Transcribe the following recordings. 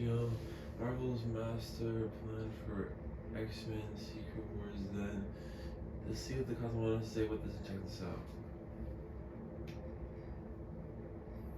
Marvel's master plan for X-Men Secret Wars. Then let's see what the cosmos want to say with this and check this out.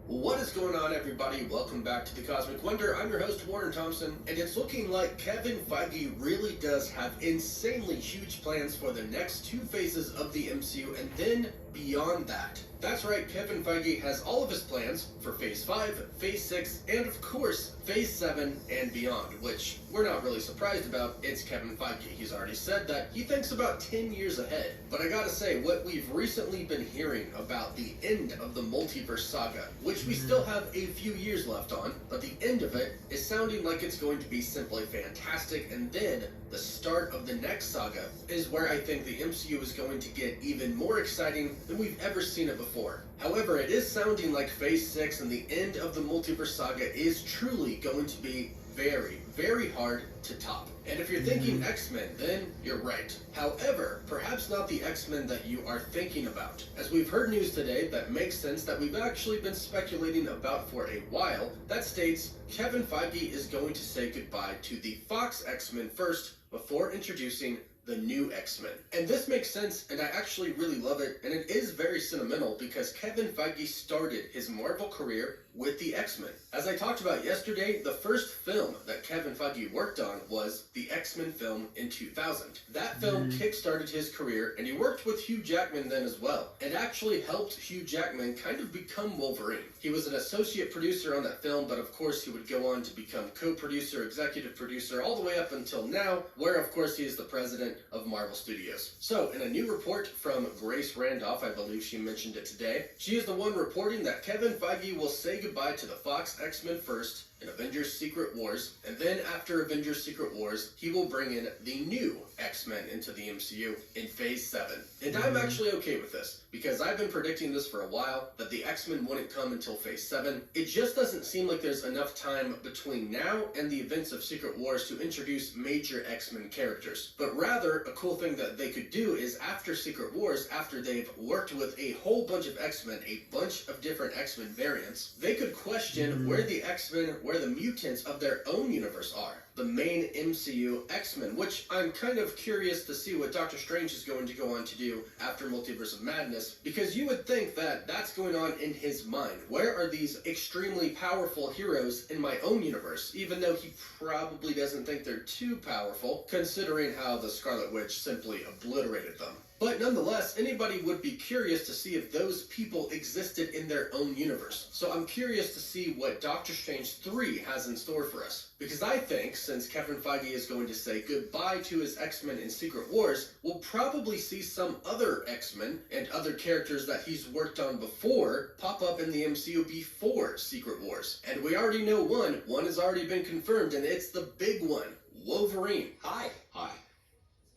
What is going on, everybody? Welcome back to the Cosmic Wonder. I'm your host, Warren Thompson, and it's looking like Kevin Feige really does have insanely huge plans for the next two phases of the MCU, and then beyond that. That's right, Kevin Feige has all of his plans for Phase 5, Phase 6, and of course, Phase 7 and beyond, which we're not really surprised about. It's Kevin Feige. He's already said that he thinks about 10 years ahead. But I gotta say, what we've recently been hearing about the end of the multiverse saga, which we still have a few years left on, but the end of it is sounding like it's going to be simply fantastic, and then the start of the next saga is where I think the MCU is going to get even more exciting than we've ever seen it before. However, it is sounding like Phase 6 and the end of the multiverse saga is truly going to be very, very hard to top. And if you're thinking X-Men, then you're right. However, perhaps not the X-Men that you are thinking about. As we've heard news today that makes sense that we've actually been speculating about for a while, that states Kevin Feige is going to say goodbye to the Fox X-Men first before introducing the new X-Men. And this makes sense, and I actually really love it, and it is very sentimental because Kevin Feige started his Marvel career with the X-Men. As I talked about yesterday, the first film that Kevin Feige worked on was the X-Men film in 2000. That film kickstarted his career, and he worked with Hugh Jackman then as well, and actually helped Hugh Jackman kind of become Wolverine. He was an associate producer on that film, but of course he would go on to become co-producer, executive producer, all the way up until now, where of course he is the president of Marvel Studios. So, in a new report from Grace Randolph, I believe she mentioned it today, she is the one reporting that Kevin Feige will say goodbye to the Fox X-Men first in Avengers Secret Wars, and then after Avengers Secret Wars, he will bring in the new X-Men into the MCU in Phase 7. And I'm actually okay with this, because I've been predicting this for a while, that the X-Men wouldn't come until Phase 7. It just doesn't seem like there's enough time between now and the events of Secret Wars to introduce major X-Men characters. But rather, a cool thing that they could do is after Secret Wars, after they've worked with a whole bunch of X-Men, a bunch of different X-Men variants, they could question where the X-Men, where the mutants of their own universe are. The main MCU X-Men, which I'm kind of curious to see what Doctor Strange is going to go on to do after Multiverse of Madness, because you would think that that's going on in his mind. Where are these extremely powerful heroes in my own universe? Even though he probably doesn't think they're too powerful, considering how the Scarlet Witch simply obliterated them. But nonetheless, anybody would be curious to see if those people existed in their own universe. So I'm curious to see what Doctor Strange 3 has in store for us. Because I think, since Kevin Feige is going to say goodbye to his X-Men in Secret Wars, we'll probably see some other X-Men and other characters that he's worked on before pop up in the MCU before Secret Wars. And we already know one. One has already been confirmed, and it's the big one, Wolverine. Hi.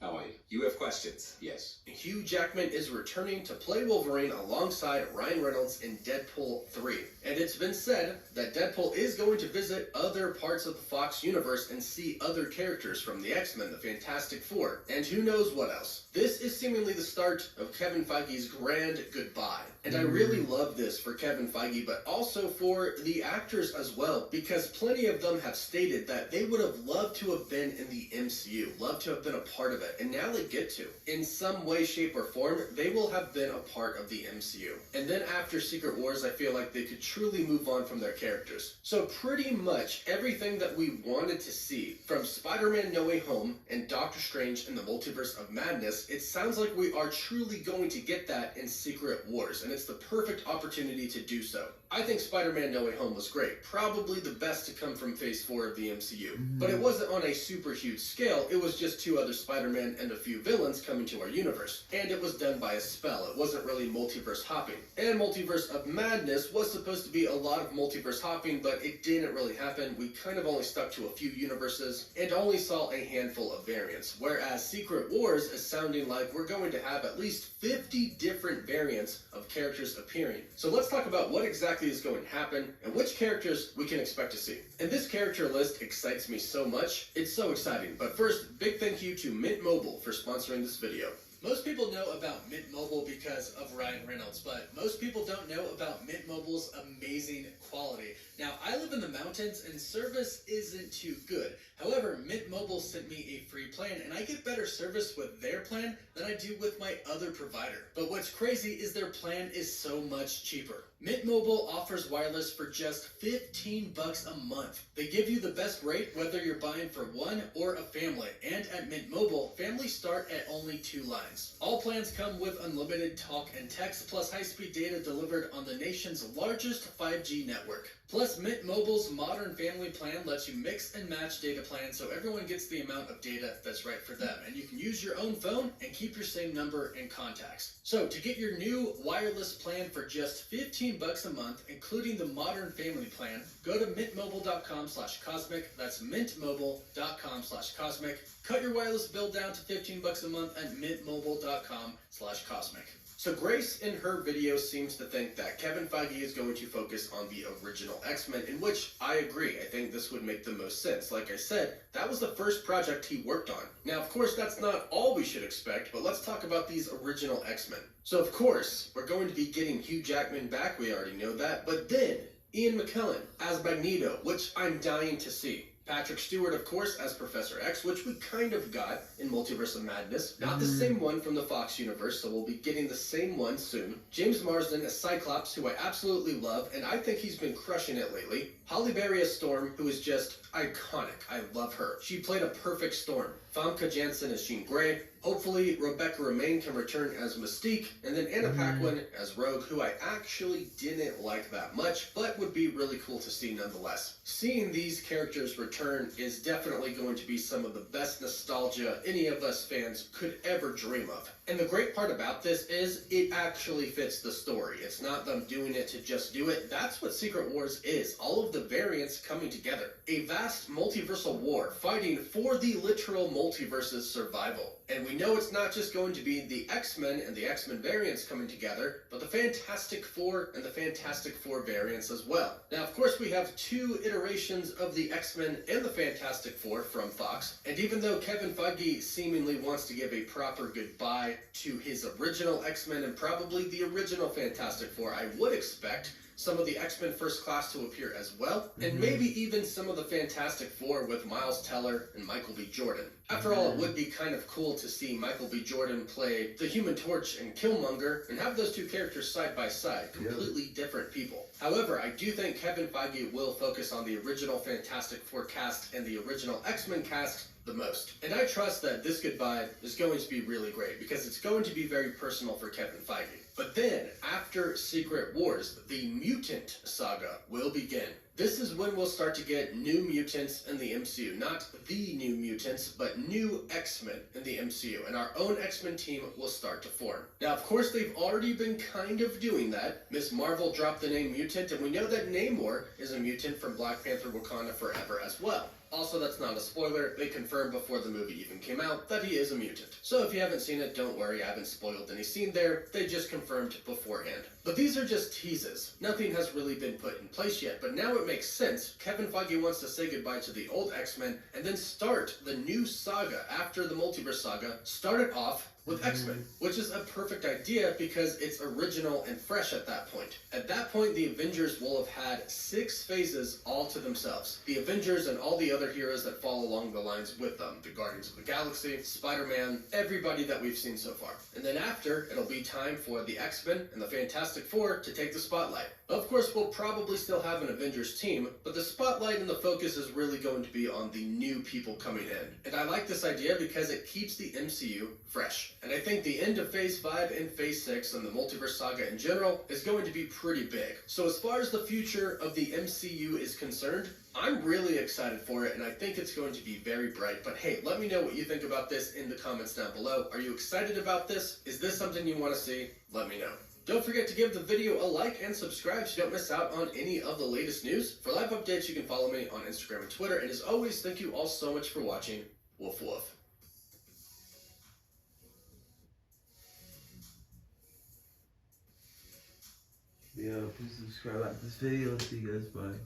How are you? You have questions? Yes. Hugh Jackman is returning to play Wolverine alongside Ryan Reynolds in Deadpool 3. And it's been said that Deadpool is going to visit other parts of the Fox universe and see other characters from the X-Men, the Fantastic Four, and who knows what else. This is seemingly the start of Kevin Feige's grand goodbye. And I really love this for Kevin Feige, but also for the actors as well, because plenty of them have stated that they would have loved to have been in the MCU, loved to have been a part of it, and now they get to. In some way, shape, or form, they will have been a part of the MCU. And then after Secret Wars, I feel like they could truly move on from their characters. So pretty much everything that we wanted to see from Spider-Man No Way Home and Doctor Strange in the Multiverse of Madness, it sounds like we are truly going to get that in Secret Wars, and it's the perfect opportunity to do so. I think Spider-Man No Way Home was great, probably the best to come from Phase 4 of the MCU. But it wasn't on a super huge scale, it was just two other Spider-Man and a few villains coming to our universe. And it was done by a spell, it wasn't really multiverse hopping. And Multiverse of Madness was supposed to be a lot of multiverse hopping, but it didn't really happen. We kind of only stuck to a few universes, and only saw a handful of variants. Whereas Secret Wars is sounding like we're going to have at least 50 different variants of characters appearing. So let's talk about what exactly is going to happen, and which characters we can expect to see. And this character list excites me so much. It's so exciting. But first, big thank you to Mint Mobile for sponsoring this video. Most people know about Mint Mobile because of Ryan Reynolds, but most people don't know about Mint Mobile's amazing quality. Now, I live in the mountains and service isn't too good. However, Mint Mobile sent me a free plan and I get better service with their plan than I do with my other provider. But what's crazy is their plan is so much cheaper. Mint Mobile offers wireless for just 15 bucks a month. They give you the best rate whether you're buying for one or a family. And at Mint Mobile, families start at only 2 lines. All plans come with unlimited talk and text plus high-speed data delivered on the nation's largest 5G network. Plus, Mint Mobile's modern family plan lets you mix and match data plans so everyone gets the amount of data that's right for them. And you can use your own phone and keep your same number and contacts. So, to get your new wireless plan for just 15 bucks a month, including the modern family plan, go to mintmobile.com/cosmic. That's mintmobile.com/cosmic. Cut your wireless bill down to 15 bucks a month at mintmobile.com/cosmic. So Grace in her video seems to think that Kevin Feige is going to focus on the original X-Men, in which I agree. I think this would make the most sense. Like I said, that was the first project he worked on. Now, of course, that's not all we should expect, but let's talk about these original X-Men. So, of course, we're going to be getting Hugh Jackman back. We already know that. But then, Ian McKellen as Magneto, which I'm dying to see. Patrick Stewart, of course, as Professor X, which we kind of got in Multiverse of Madness. Not the same one from the Fox universe, so we'll be getting the same one soon. James Marsden as Cyclops, who I absolutely love, and I think he's been crushing it lately. Halle Berry as Storm, who is just iconic. I love her. She played a perfect Storm. Famke Janssen as Jean Grey. Hopefully, Rebecca Romijn can return as Mystique, and then Anna Paquin as Rogue, who I actually didn't like that much, but would be really cool to see nonetheless. Seeing these characters return is definitely going to be some of the best nostalgia any of us fans could ever dream of. And the great part about this is it actually fits the story. It's not them doing it to just do it. That's what Secret Wars is. All of the variants coming together. A vast multiversal war fighting for the literal multiverse's survival. And we know it's not just going to be the X-Men and the X-Men variants coming together, but the Fantastic Four and the Fantastic Four variants as well. Now, of course, we have 2 iterations of the X-Men and the Fantastic Four from Fox. And even though Kevin Feige seemingly wants to give a proper goodbye to his original X-Men and probably the original Fantastic Four, I would expect some of the X-Men First Class to appear as well, and maybe even some of the Fantastic Four with Miles Teller and Michael B. Jordan. After all, it would be kind of cool to see Michael B. Jordan play the Human Torch and Killmonger and have those 2 characters side by side, completely different people. However, I do think Kevin Feige will focus on the original Fantastic Four cast and the original X-Men cast the most. And I trust that this goodbye is going to be really great because it's going to be very personal for Kevin Feige. But then, after Secret Wars, the Mutant Saga will begin. This is when we'll start to get new mutants in the MCU. Not the new mutants, but new X-Men in the MCU. And our own X-Men team will start to form. Now, of course, they've already been kind of doing that. Ms. Marvel dropped the name Mutant, and we know that Namor is a mutant from Black Panther Wakanda Forever as well. Also, that's not a spoiler. They confirmed before the movie even came out that he is a mutant. So if you haven't seen it, don't worry, I haven't spoiled any scene there. They just confirmed beforehand. But these are just teases. Nothing has really been put in place yet, but now it makes sense. Kevin Feige wants to say goodbye to the old X-Men and then start the new saga after the multiverse saga. Start it off with X-Men, which is a perfect idea because it's original and fresh at that point. At that point, the Avengers will have had 6 phases all to themselves. The Avengers and all the other heroes that fall along the lines with them. The Guardians of the Galaxy, Spider-Man, everybody that we've seen so far. And then after, it'll be time for the X-Men and the Fantastic Four to take the spotlight. Of course, we'll probably still have an Avengers team, but the spotlight and the focus is really going to be on the new people coming in. And I like this idea because it keeps the MCU fresh. And I think the end of Phase 5 and Phase 6 and the Multiverse Saga in general is going to be pretty big. So as far as the future of the MCU is concerned, I'm really excited for it, and I think it's going to be very bright. But hey, let me know what you think about this in the comments down below. Are you excited about this? Is this something you want to see? Let me know. Don't forget to give the video a like and subscribe so you don't miss out on any of the latest news. For live updates, you can follow me on Instagram and Twitter. And as always, thank you all so much for watching. Woof woof. Yeah, please subscribe, like this video. See you guys, bye.